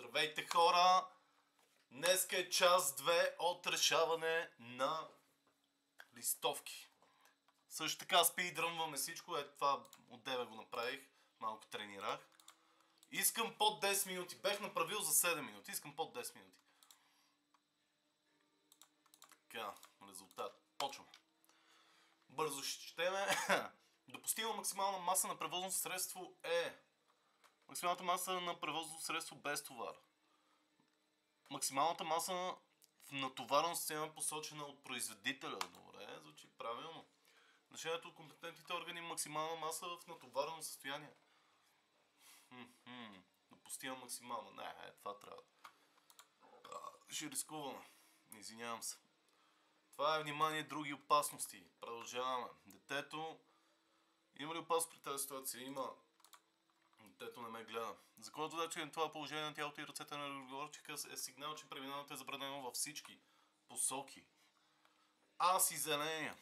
Здравейте хора! Днеска е час 2 от решаване на листовки. Също така спидрънваме всичко, ето това от 9 го направих, малко тренирах. Искам под 10 минути, бех направил за 7 минути, искам под 10 минути. Така, резултат. Почваме. Бързо ще четеме. Допустима максимална маса на превозно средство е максималната маса на превозно средство без товар. Максималната маса в натоварена система е посочена от производителя. Добре, звучи правилно. Решението от компетентните органи максимална маса в натоварено състояние. Допустима максимална. Не, това трябва. Ще рискуваме. Извинявам се. Това е внимание, други опасности. Продължаваме. Детето... Има ли опасност при тази ситуация? Има. Детето не ме гледа. Законът водачи на това положение на тялото и ръцете на разговорчика е сигнал, че преминаването е забранено във всички посоки. Аз и зеления.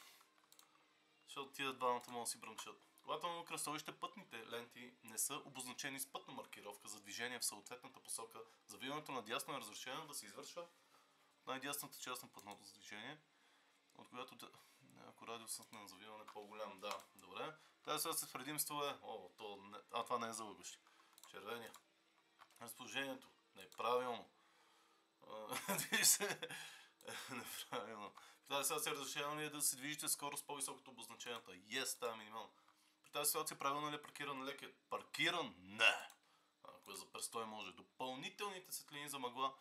Защото тия двамата могат да си бръмчат. Когато на кръстовище пътните ленти не са обозначени с пътна маркировка за движение в съответната посока, завиването на дясно е разрешено да се извършва най-дясната част на пътното за движение, от която ако радиусът на завиване е по-голям. Да, добре. Тази сега с предимство е... това не е залъгващи. Червения. Разположението. Неправилно. Неправилно. Тази ситуация разрешено ли е да се движите скоро с по-високото обозначението? Yes, това е минимално. При тази ситуация правилно ли е паркиран лекият? Паркиран? Не. Ако е за престой може. Допълнителните светлини за мъгла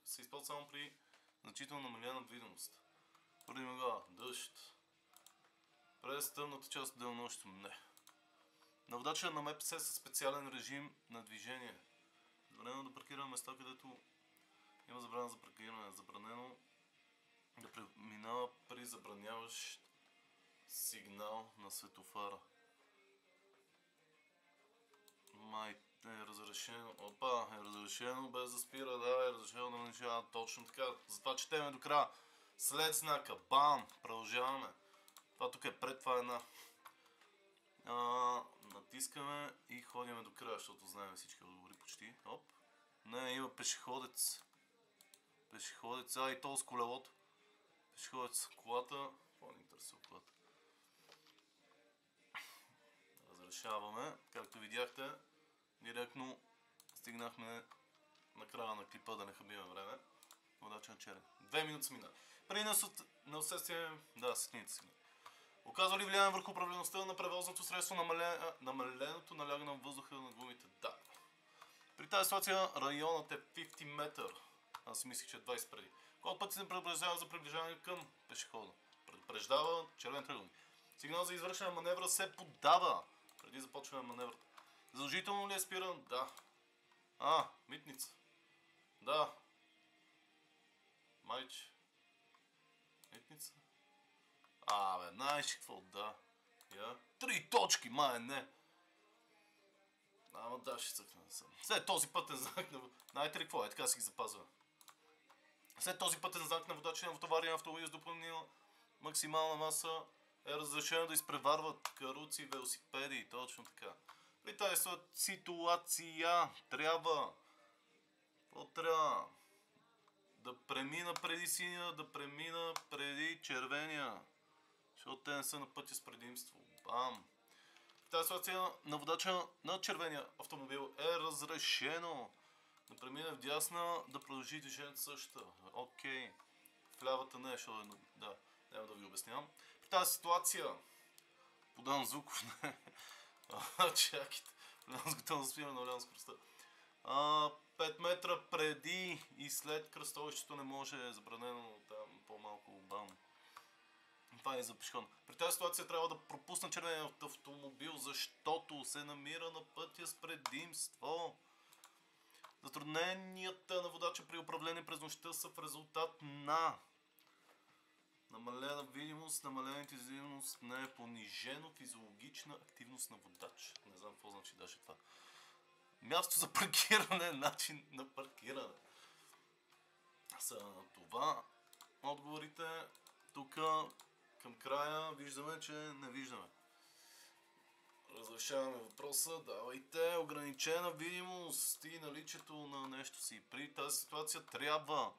се използват само при значително намалена видимост. Поради мъгла, дъжд. През тъмната част от денонощието? Не. На водача на МПС със специален режим на движение. Забранено да паркира на места, където има забрана за паркиране. Забранено да преминава при забраняващ сигнал на светофара. Е разрешено. Е разрешено без да спира. Да, е разрешено да нарешава. Точно така. Затова четеме до края. След знака. Бам! Продължаваме. Това тук е пред, това е една. Натискаме и ходиме до края, защото знаем всички отговори почти. Оп. Не, има пешеходец. Пешеходец. И то с колелото. Пешеходец. Колата. Какво ни интересува колата? Разрешаваме. Както видяхте, директно стигнахме на края на клипа, да не хабиме време. Водача на черен. 2 минути са мина. Преди на усещане... Да, сетните си. Оказва ли влияние върху управлеността на превозното средство намаленото налягане на въздуха на гумите? Да. При тази ситуация районът е 50 метър. Аз си мислих, че е 20 преди. Когато път се предупреждава за приближаване към пешехода. Предупреждава червен триъгълник. Сигнал за извършена маневра се подава преди започване на маневрата. Задължително ли е спиран? Да. Митница. Да. Майче. Митница. Знаеш какво? Да. 3 точки, не. Да, ще цъкна да съм. След този пътен знак на... Знаете ли какво? Така си ги запазваме. След този пътен знак на водачи на товарен автомобил с допълнителна максимална маса е разрешено да изпреварват каруци, велосипеди. Точно така. При тази ситуация трябва... Какво трябва? Да премина преди синия, да премина преди червения. Защото те не са на пътя с предимство. Бам! В тази ситуация на водача на червения автомобил е разрешено да премине в дясна, да продължи движението същата. Окей. В лявата не, защото да, няма да ви обяснявам. При тази ситуация подавам звуков, не. Чакайте. Влязам с готово спиране на скоростта. 5 метра преди и след кръстовището не може, е забранено там по-малко бам. Това е за пешеходно. При тази ситуация трябва да пропусна червеният автомобил, защото се намира на пътя с предимство. Затрудненията на водача при управление през нощта са в резултат на намалена видимост, намалена интензивност, не е понижено физиологична активност на водач. Не знам какво значи даже това. Място за паркиране, начин на паркиране. Са на това отговорите. Тук към края виждаме, че не виждаме. Разрешаваме въпроса. Давайте ограничена видимост и наличието на нещо си. При тази ситуация трябва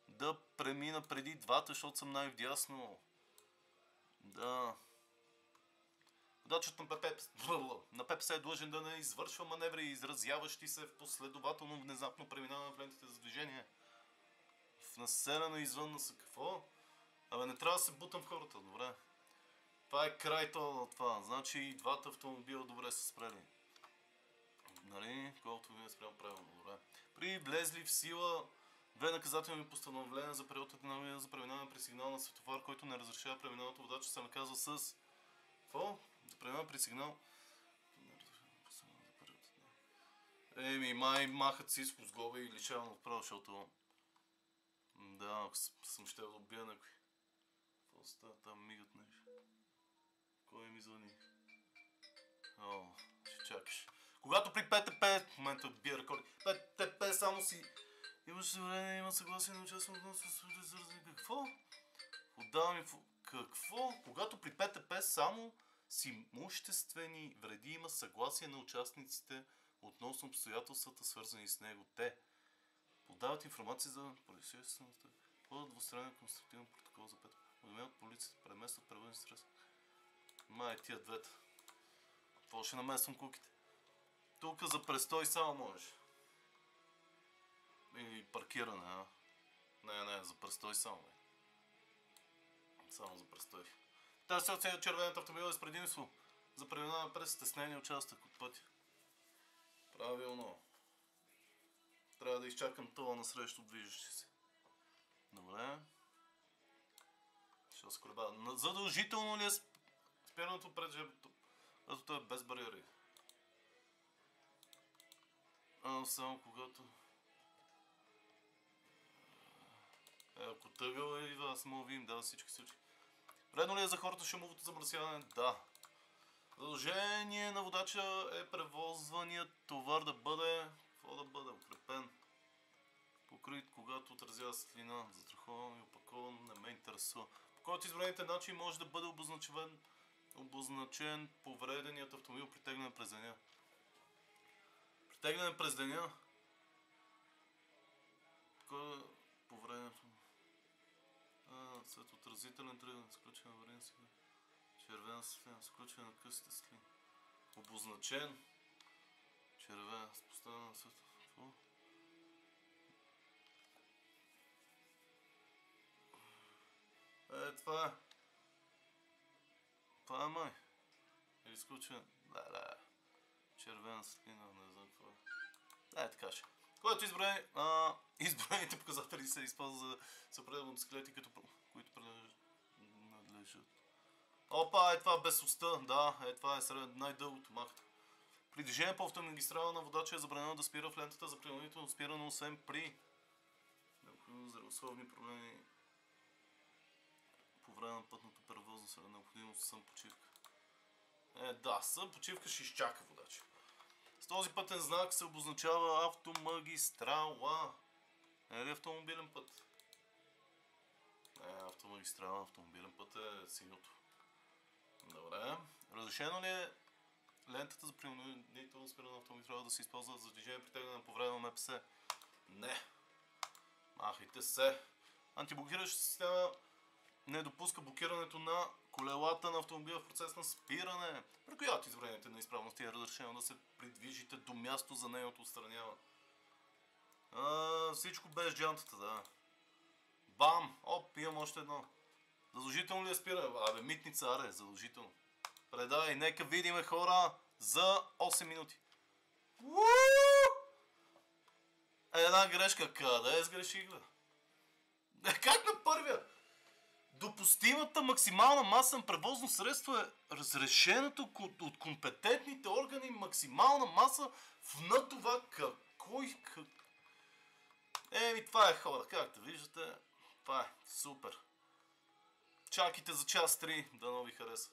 да премина преди двата, защото съм най-вдясно. Да. Водачът на ППС е длъжен да не извършва маневри, изразяващи се в последователно внезапно преминаване в лентите за движение. В населено извън на какво? Абе, не трябва да се бутам в хората, добре. Това е край това. Значи и двата автомобила добре са спрели. Нали? Колкото ви е спрямо правилно, добре. При влезли в сила две наказателни постановления за период за преминаване при сигнал на светофар, който не разрешава преминаването, водача се наказва с... Какво? За преминаване при сигнал... Еми, май махат всичко с глоба и лишавам от право, защото... Да, ако съм ще да убия някой. Какво става? Там мигат нещо. Кой ми звъни? О, ще чакаш. Когато при ПТП, в момента бия рекорди, ПТП само си... Имаше време, има съгласие на участник с свързани. Какво? Отдавам Какво? Когато при ПТП само с имуществени вреди има съгласие на участниците относно обстоятелствата, свързани с него. Те подават информация за происшествията, подават двустранен конструктивен протокол за ПТП, уведомяват полицията, преместват превозни средства. Май тия двете. Какво ще намесвам куките? Тук за престой само можеш. Или паркиране, а? Не, за престой само. Само за престой. Тази ситуация червеният автомобил е с предимство за преминаване през стеснения участък от пътя. Правилно. Трябва да изчакам това насрещу движещи се. Добре. Ще се колеба. Задължително ли е спирането пред жебето? Ето това е без бариери. Само когато... Ако тъгъл или аз му видим, да, всички случаи. Вредно ли е за хората шумовото замърсяване? Да. Задължение на водача е превозваният товар да бъде... Какво да бъде? Укрепен. Покрит, когато отразява светлина, застрахован и опакован, не ме интересува. По който избраните начин може да бъде обозначен повреденият автомобил притегнен през деня. Притегнен през деня? Кой е повредението? След отразителен тръгън, сключен аварийен сигнал. Червена светлина, сключен на късите светлини. Обозначен. Червена, с поставена светлина. Какво? Това е. Това е май. Или изключен. Да. Червена светлина, не знам какво е. Така ще. Когато изброените показатели се използват за определено бисклети, които принадлежат. Опа, това без уста. Да, това е най-дългото махта. При движение по автомагистрала на водача е забранено да спира в лентата за принудително спиране, освен при здравословни проблеми по време на пътното превозно среда. Необходимост сън почивка. Сън почивка ще изчака водача. С този пътен знак се обозначава автомагистрала. Не е ли автомобилен път? Автомагистрала, автомобилен път е синьото. Добре. Разрешено ли е лентата за принудително спиране на автомагистрала да се използва за движение притегнане по време на МПС? Не. Махайте се. Антиблокираща система не допуска блокирането на колелата на автомобила в процес на спиране, при която избраните на изправности е разрешено да се придвижите до място за нейното отстраняване. Всичко без джантата, да. Бам! Имам още едно. Задължително ли е спиране? Митница, задължително. Предай, нека видиме хора за 8 минути. Една грешка, къде сгреших, бе? Как на първия? Допустимата максимална маса на превозно средство е разрешеното от компетентните органи максимална маса в това това е хора, както виждате. Това е супер. Чакайте за час 3, дано ви хареса.